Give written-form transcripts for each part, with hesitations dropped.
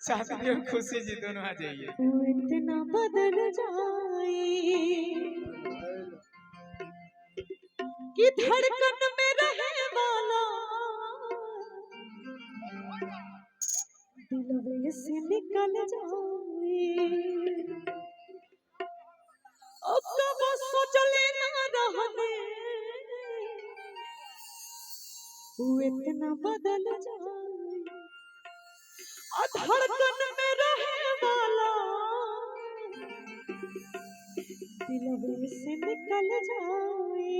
शादी और खुशी जी दोनों आ जाइए। तू इतना बदल जाए कि धड़कन में रहे वाला दिलवे से निकल जाए। अब कब सोचले ना रहने तू इतना बदल जाए धड़कन में रहे वाला दिलवे से निकल जाए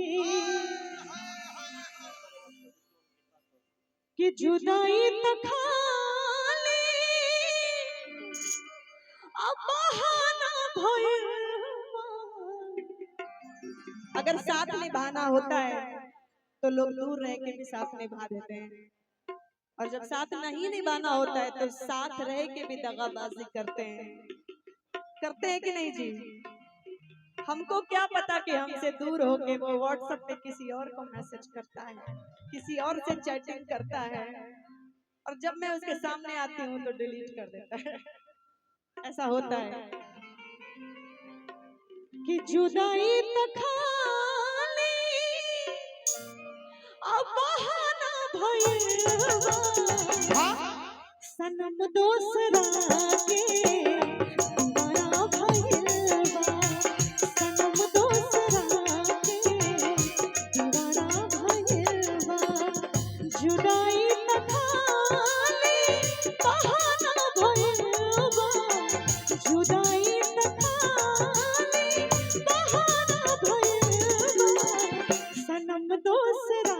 कि जुदाई तो खाली अब बहाना भइल। अगर साथ निभाना होता है तो लोग दूर रह के भी साथ निभा देते हैं, और जब साथ नहीं निभाना होता है तो साथ रह के भी दगाबाजी करते हैं कि नहीं जी? हमको क्या पता कि हमसे दूर होके वो व्हाट्सएप पे किसी और को मैसेज करता है, किसी और से चैटिंग करता है, और जब मैं उसके सामने आती हूँ तो डिलीट कर देता है। ऐसा होता है कि जुदाई तो खाली अब बहाना भइल सनम दोसरा के दीवाना भइल बा। सनम दोसरा के दीवाना भइल बा। जुदाई त खाली बहाना भइल बा। जुदाई त खाली बहाना भइल बा। सनम दोसरा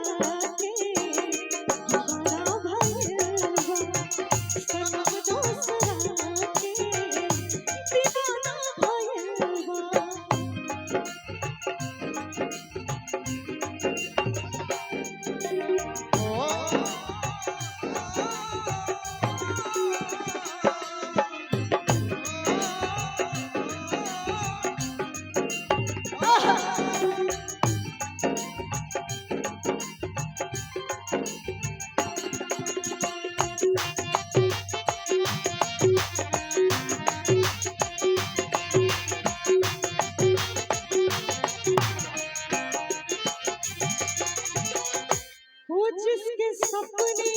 जिसके सपने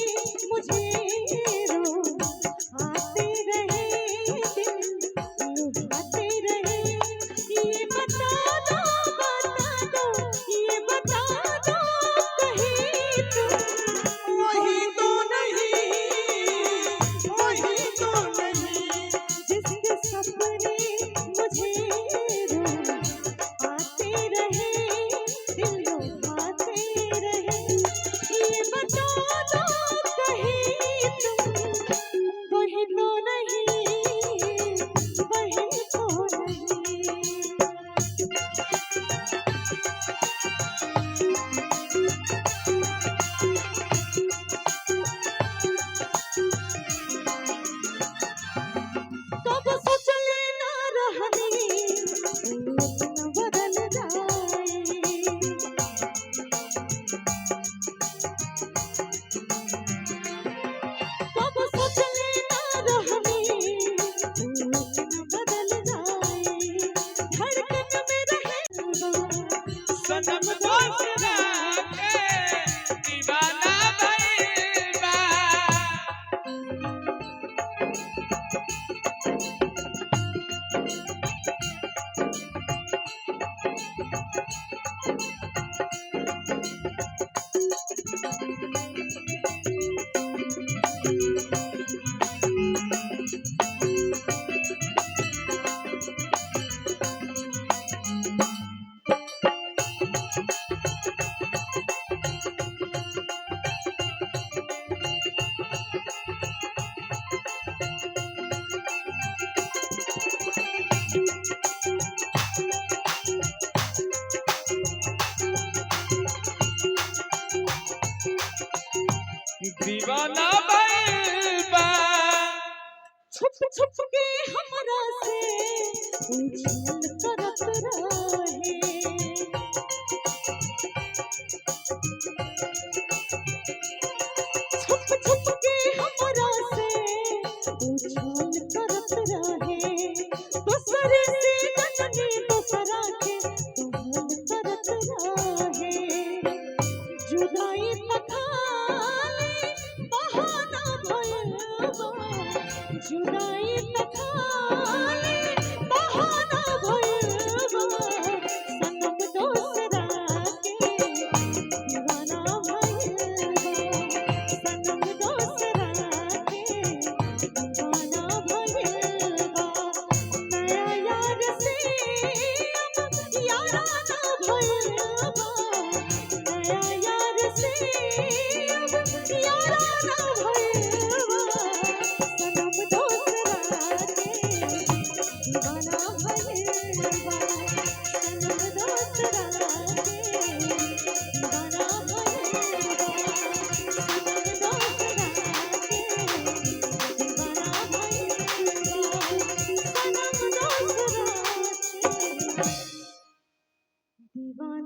मुझे आते रहे दिन लुभाते रहे, ये बता दो ये बता दो कहीं तुम वही तो नहीं जिसके सपने मुझे आते रहे दिल लुभाते रहे, ये बता दो कहीं तुम वही तो नहीं वही तो नहीं। कब सोचले ना रहनी इतना बदल जाए। कब सोचले ना रहनी इतना बदल जाए। धड़कन में रहे सनम दोसरा के दीवाना भइल बा। दीवाना भइल बा। छुप छुप के हमरा से उछल करत रहे। छुप छुप के हमरा से उछल दीवाना